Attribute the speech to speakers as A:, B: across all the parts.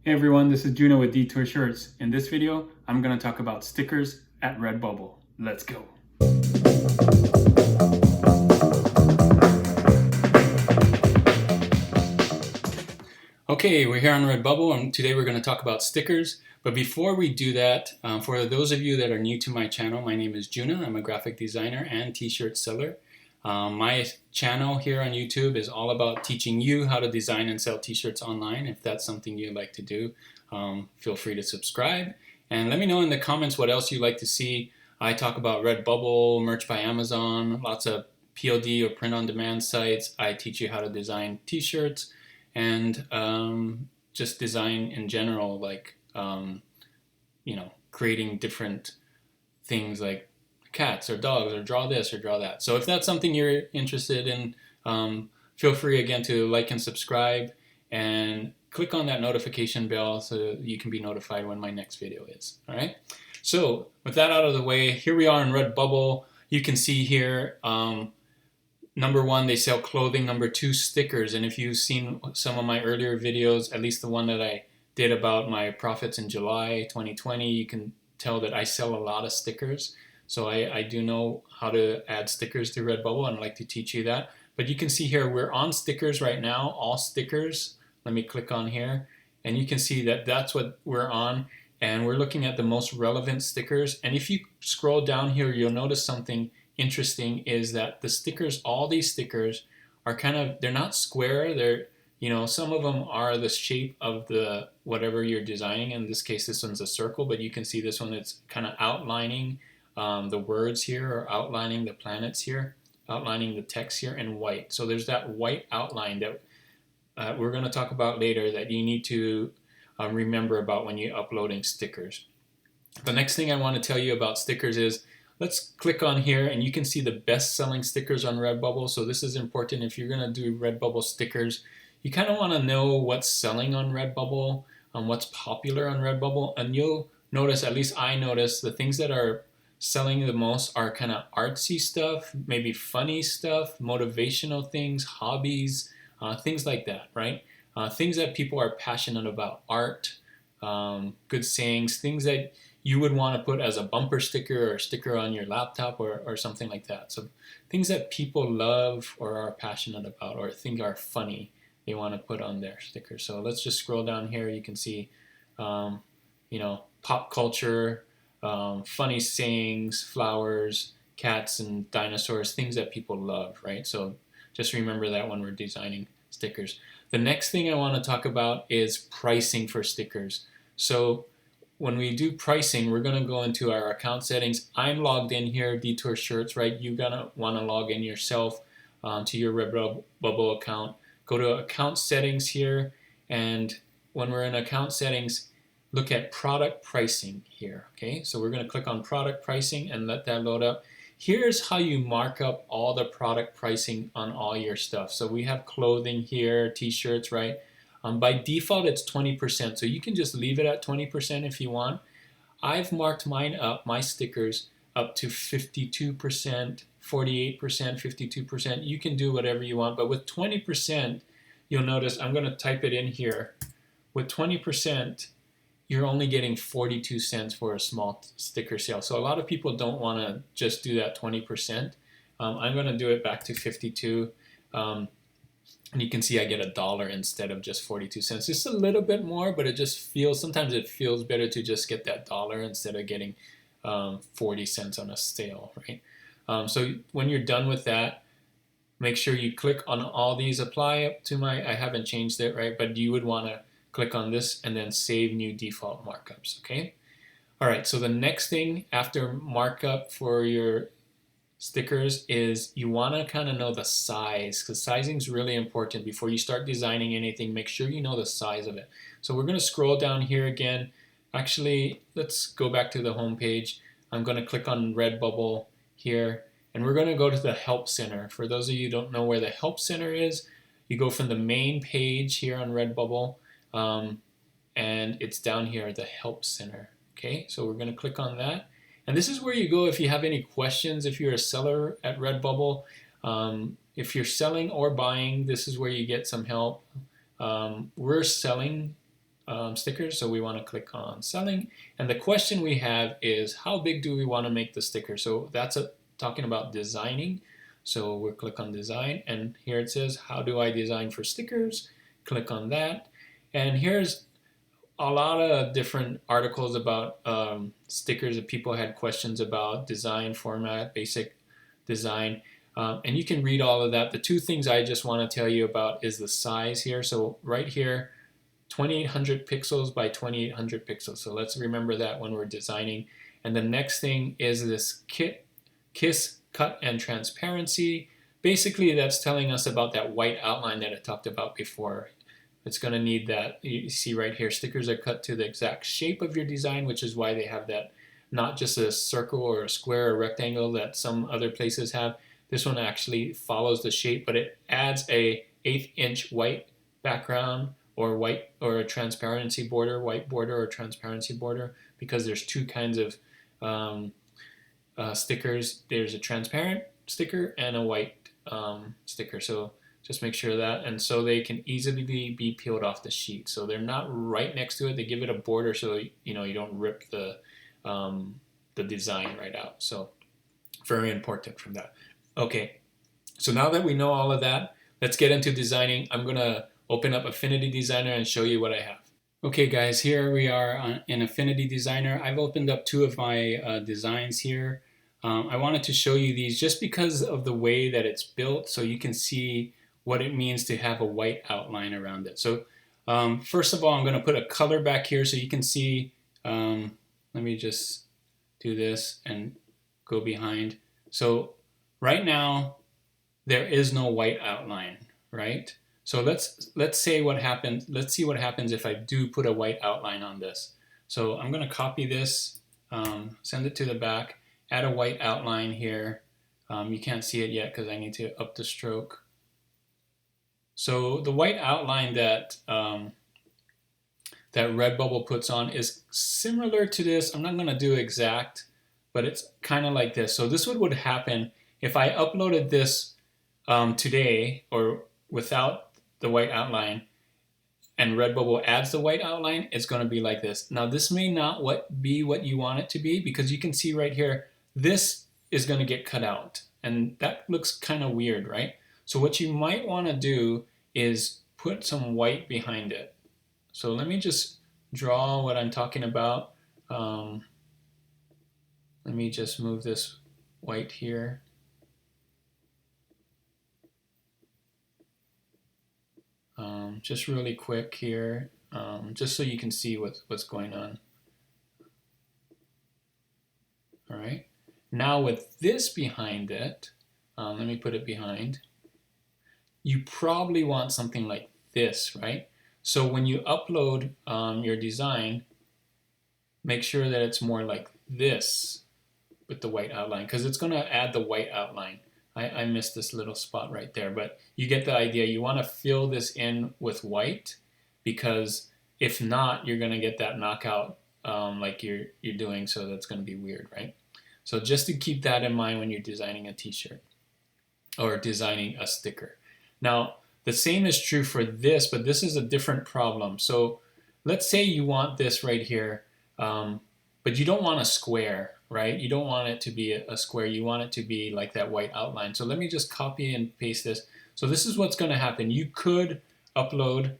A: Hey everyone, this is Juno with Detour Shirts. In this video, I'm going to talk about stickers at RedBubble. Let's go. Okay, we're here on RedBubble and today we're going to talk about stickers. But before we do that, for those of you that are new to my channel, my name is Juno. I'm a graphic designer and t-shirt seller. My channel here on YouTube is all about teaching you how to design and sell t-shirts online. If that's something you'd like to do, feel free to subscribe. And let me know in the comments what else you'd like to see. I talk about RedBubble, merch by Amazon, lots of POD or print-on-demand sites. I teach you how to design t-shirts and just design in general, like, creating different things like cats or dogs, or draw this or draw that. So if that's something you're interested in, feel free again to like and subscribe and click on that notification bell so you can be notified when my next video is. All right. So with that out of the way, here we are in RedBubble. You can see here, number one, they sell clothing. Number two, stickers. And if you've seen some of my earlier videos, at least the one that I did about my profits in July 2020, you can tell that I sell a lot of stickers. So I do know how to add stickers to RedBubble, and I'd like to teach you that. But you can see here, we're on stickers right now, all stickers. Let me click on here, and you can see that that's what we're on. And we're looking at the most relevant stickers. And if you scroll down here, you'll notice something interesting is that the stickers, all these stickers are they're not square. They're, some of them are the shape of the whatever you're designing. In this case, this one's a circle, but you can see this one that's kind of outlining the words here, or outlining the planets here, outlining the text here in white. So there's that white outline that we're going to talk about later that you need to remember about when you're uploading stickers. The next thing I want to tell you about stickers is, let's click on here and you can see the best selling stickers on RedBubble. So this is important if you're going to do RedBubble stickers. You kind of want to know what's selling on RedBubble, what's popular on RedBubble, and you'll notice, at least I notice, the things that are selling the most are kind of artsy stuff, maybe funny stuff, motivational things, hobbies, things like that, right? Things that people are passionate about, art, good sayings, things that you would want to put as a bumper sticker or a sticker on your laptop or something like that. So things that people love or are passionate about or think are funny, they want to put on their stickers. So let's just scroll down here. You can see, pop culture, funny sayings, flowers, cats and dinosaurs, things that people love, right? So just remember that when we're designing stickers. The next thing I want to talk about is pricing for stickers. So when we do pricing, we're going to go into our account settings. I'm logged in here, Detour Shirts, right? You're going to want to log in yourself to your RedBubble account. Go to account settings here, and when we're in account settings, look at product pricing here, okay? So we're going to click on product pricing and let that load up. Here's how you mark up all the product pricing on all your stuff. So we have clothing here, t-shirts, right? By default, it's 20%, so you can just leave it at 20% if you want. I've marked mine up, my stickers, up to 52%, 48%, 52%. You can do whatever you want, but with 20%, you'll notice, I'm going to type it in here. With 20%, you're only getting 42 cents for a small sticker sale. So a lot of people don't want to just do that 20%. I'm going to do it back to 52. And you can see I get $1 instead of just 42 cents. Just a little bit more, but it just feels, sometimes it feels better to just get that $1 instead of getting 40 cents on a sale, right? So when you're done with that, make sure you click on all these, apply up to I haven't changed it, right? But you would want to click on this and then save new default markups, okay? All right, so the next thing after markup for your stickers is you want to kind of know the size, because sizing is really important. Before you start designing anything, make sure you know the size of it. So we're going to scroll down here again. Actually, let's go back to the home page. I'm going to click on RedBubble here, and we're going to go to the Help Center. For those of you who don't know where the Help Center is, you go from the main page here on RedBubble, and it's down here, the Help Center. Okay, so we're going to click on that. And this is where you go if you have any questions. If you're a seller at RedBubble, if you're selling or buying, this is where you get some help. We're selling stickers. So we want to click on selling. And the question we have is, how big do we want to make the sticker? So that's talking about designing. So we'll click on design, and here it says, how do I design for stickers? Click on that. And here's a lot of different articles about stickers that people had questions about: design, format, basic design. And you can read all of that. The two things I just want to tell you about is the size here. So right here, 2800 pixels by 2800 pixels. So let's remember that when we're designing. And the next thing is this kiss, cut, and transparency. Basically, that's telling us about that white outline that I talked about before. It's going to need that. You see right here, stickers are cut to the exact shape of your design, which is why they have that, not just a circle or a square or rectangle that some other places have. This one actually follows the shape, but it adds a 1/8 inch white background, or white, or a transparency border, white border or transparency border, because there's two kinds of stickers. There's a transparent sticker and a white sticker. So just make sure that, and so they can easily be peeled off the sheet. So they're not right next to it. They give it a border so you don't rip the design right out. So very important from that. Okay, so now that we know all of that, let's get into designing. I'm gonna open up Affinity Designer and show you what I have. Okay guys, here we are in Affinity Designer. I've opened up two of my designs here. I wanted to show you these just because of the way that it's built, so you can see what it means to have a white outline around it. So first of all, I'm going to put a color back here so you can see. Let me just do this and go behind. So right now there is no white outline, right? So let's say what happens. Let's see what happens if I do put a white outline on this. So I'm going to copy this, send it to the back, add a white outline here. You can't see it yet because I need to up the stroke. So the white outline that that RedBubble puts on is similar to this. I'm not going to do exact, but it's kind of like this. So this would happen if I uploaded this today or without the white outline, and RedBubble adds the white outline, it's going to be like this. Now this may not be what you want it to be, because you can see right here, this is going to get cut out, and that looks kind of weird, right? So what you might want to do is put some white behind it. So let me just draw what I'm talking about. Let me just move this white here. Just really quick here, just so you can see what's going on. All right. Now with this behind it, let me put it behind. You probably want something like this, right? So when you upload your design, make sure that it's more like this with the white outline, because it's going to add the white outline. I missed this little spot right there, but you get the idea. You want to fill this in with white, because if not, you're going to get that knockout like you're doing, so that's going to be weird, right? So just to keep that in mind when you're designing a t-shirt or designing a sticker. Now, the same is true for this, but this is a different problem. So let's say you want this right here, but you don't want a square, right? You don't want it to be a square. You want it to be like that white outline. So let me just copy and paste this. So this is what's going to happen. You could upload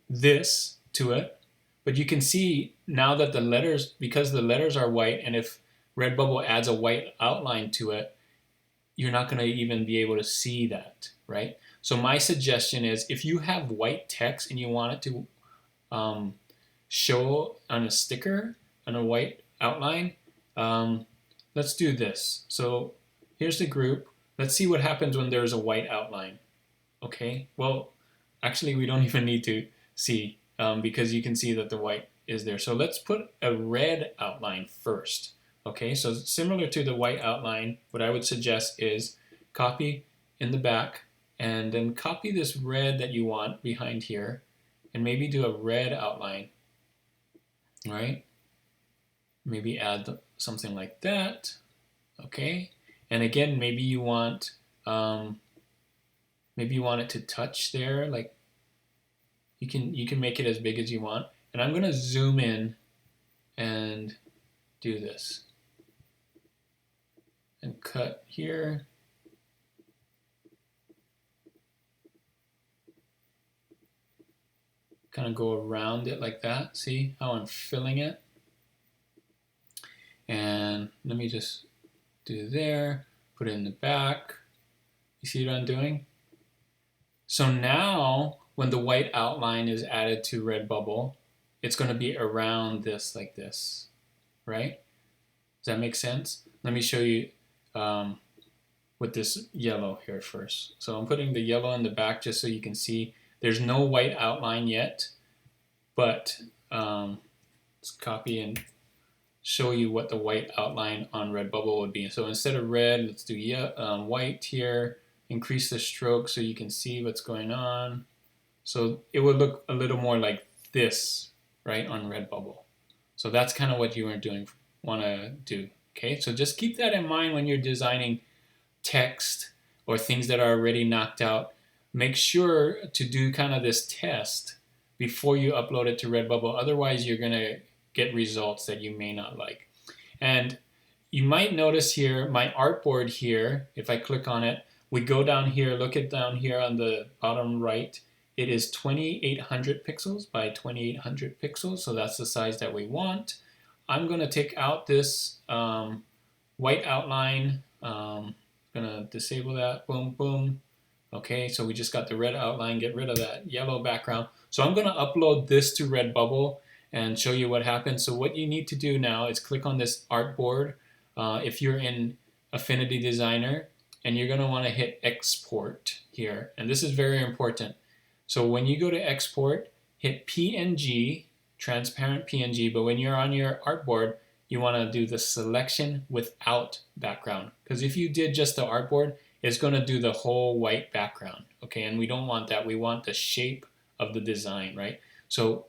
A: this to it, but you can see now that the letters, because the letters are white, and if RedBubble adds a white outline to it, you're not going to even be able to see that, right? So my suggestion is, if you have white text and you want it to show on a sticker on a white outline, let's do this. So here's the group. Let's see what happens when there's a white outline. Okay, well, actually we don't even need to see, because you can see that the white is there. So let's put a red outline first. Okay, so similar to the white outline, what I would suggest is copy in the back, and then copy this red that you want behind here, and maybe do a red outline, right? Maybe add something like that. Okay, and again, maybe you want it to touch there, like you can make it as big as you want. And I'm going to zoom in and do this. And cut here. Kind of go around it like that. See how I'm filling it? And let me just do there, put it in the back. You see what I'm doing? So now when the white outline is added to RedBubble, it's going to be around this like this, right? Does that make sense? Let me show you with this yellow here first. So I'm putting the yellow in the back just so you can see. There's no white outline yet, but let's copy and show you what the white outline on RedBubble would be. So instead of red, let's do white here. Increase the stroke so you can see what's going on. So it would look a little more like this, right, on RedBubble. So that's kind of what you want to do. Okay, so just keep that in mind when you're designing text or things that are already knocked out. Make sure to do kind of this test before you upload it to RedBubble. Otherwise, you're going to get results that you may not like. And you might notice here, my artboard here, if I click on it, we go down here, look at down here on the bottom right, it is 2800 pixels by 2800 pixels, so that's the size that we want. I'm going to take out this white outline. I'm going to disable that, boom, boom. Okay, so we just got the red outline, get rid of that yellow background. So I'm going to upload this to RedBubble and show you what happens. So what you need to do now is click on this artboard if you're in Affinity Designer, and you're going to want to hit export here. And this is very important. So when you go to export, hit PNG, transparent PNG, but when you're on your artboard, you want to do the selection without background. Because if you did just the artboard, it's going to do the whole white background. Okay, and we don't want that. We want the shape of the design, right? So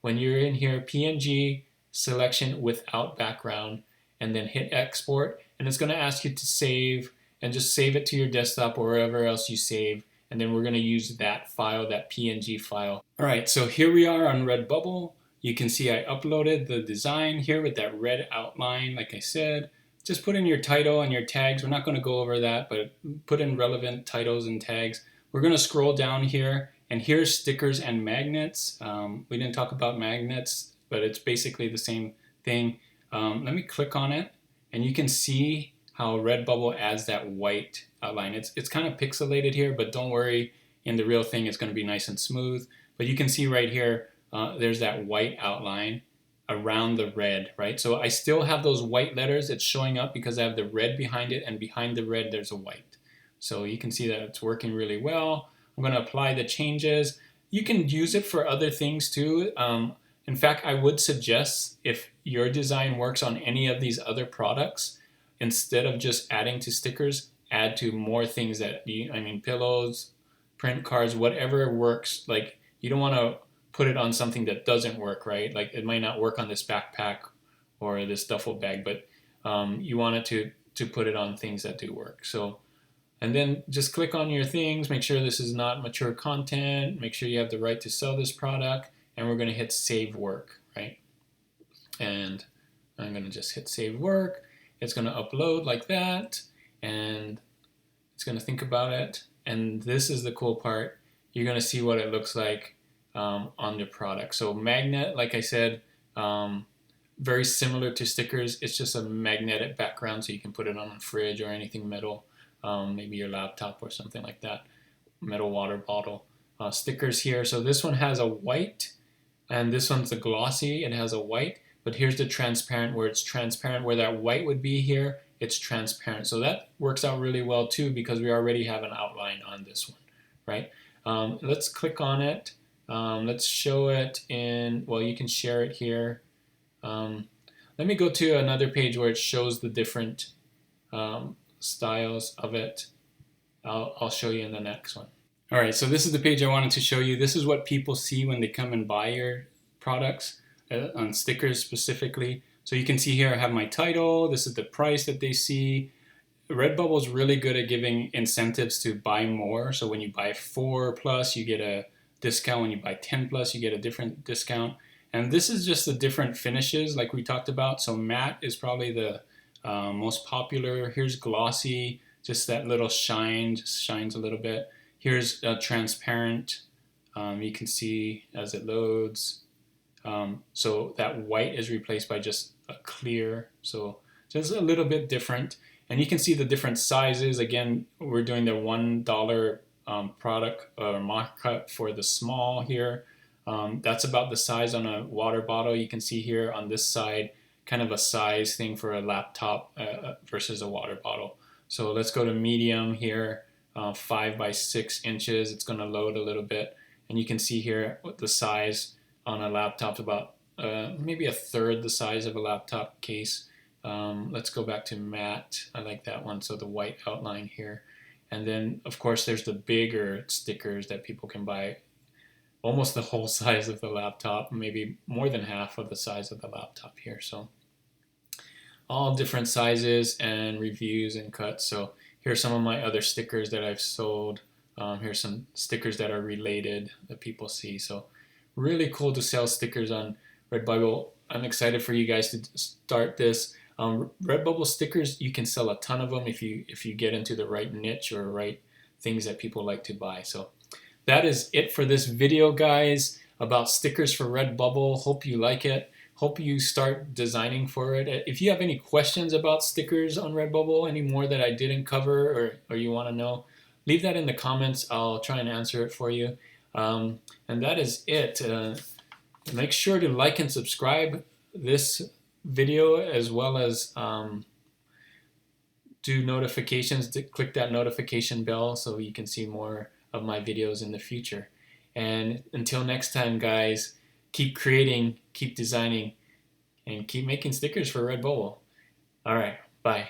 A: when you're in here, PNG, selection without background, and then hit export, and it's going to ask you to save, and just save it to your desktop or wherever else you save, and then we're going to use that file, that PNG file. All right, so here we are on RedBubble. You can see I uploaded the design here with that red outline, like I said. Just put in your title and your tags. We're not going to go over that, but put in relevant titles and tags. We're going to scroll down here, and here's stickers and magnets. We didn't talk about magnets, but it's basically the same thing. Let me click on it, and you can see how RedBubble adds that white outline. It's kind of pixelated here, but don't worry, in the real thing it's going to be nice and smooth. But you can see right here, there's that white outline around the red, right? So I still have those white letters. It's showing up because I have the red behind it, and behind the red there's a white. So you can see that it's working really well. I'm going to apply the changes. You can use it for other things too. In fact, I would suggest if your design works on any of these other products, instead of just adding to stickers, add to more things that pillows, print cards, whatever works. Like, you don't want to put it on something that doesn't work, right? Like, it might not work on this backpack or this duffel bag, but you want it to put it on things that do work. So, and then just click on your things, make sure this is not mature content, make sure you have the right to sell this product, and we're going to hit save work, right? And I'm going to just hit save work. It's going to upload like that, and it's going to think about it. And this is the cool part. You're going to see what it looks like on the product. So magnet, like I said, very similar to stickers. It's just a magnetic background, so you can put it on a fridge or anything metal, maybe your laptop or something like that, metal water bottle. Stickers here. So this one has a white, and this one's the glossy. It has a white. But here's the transparent, where it's transparent, where that white would be here, it's transparent. So that works out really well too, because we already have an outline on this one, right? Let's click on it. Let's show it in, well, you can share it here. Let me go to another page where it shows the different styles of it. I'll show you in the next one. All right, so this is the page I wanted to show you. This is what people see when they come and buy your products. On stickers specifically. So you can see here I have my title, this is the price that they see. RedBubble is really good at giving incentives to buy more. So when you buy 4 plus, you get a discount. When you buy 10 plus, you get a different discount. And this is just the different finishes like we talked about. So matte is probably the most popular. Here's glossy, just that little shine, just shines a little bit. Here's transparent. You can see as it loads. So that white is replaced by just a clear. So just a little bit different. And you can see the different sizes. Again, we're doing the $1 product or markup for the small here. That's about the size on a water bottle. You can see here on this side, kind of a size thing for a laptop versus a water bottle. So let's go to medium here, 5 by 6 inches. It's going to load a little bit. And you can see here what the size on a laptop, about maybe a third the size of a laptop case. Let's go back to matte. I like that one. So the white outline here. And then, of course, there's the bigger stickers that people can buy, almost the whole size of the laptop, maybe more than half of the size of the laptop here. So all different sizes and reviews and cuts. So here's some of my other stickers that I've sold. Here's some stickers that are related that people see. So really cool to sell stickers on RedBubble. I'm excited for you guys to start this. RedBubble stickers, you can sell a ton of them if you get into the right niche or right things that people like to buy. So that is it for this video, guys, about stickers for RedBubble. Hope you like it. Hope you start designing for it. If you have any questions about stickers on RedBubble, any more that I didn't cover or you want to know, leave that in the comments. I'll try and answer it for you. And that is it. Make sure to like and subscribe this video, as well as do notifications. Click that notification bell so you can see more of my videos in the future. And until next time, guys, keep creating, keep designing, and keep making stickers for RedBubble. All right, bye.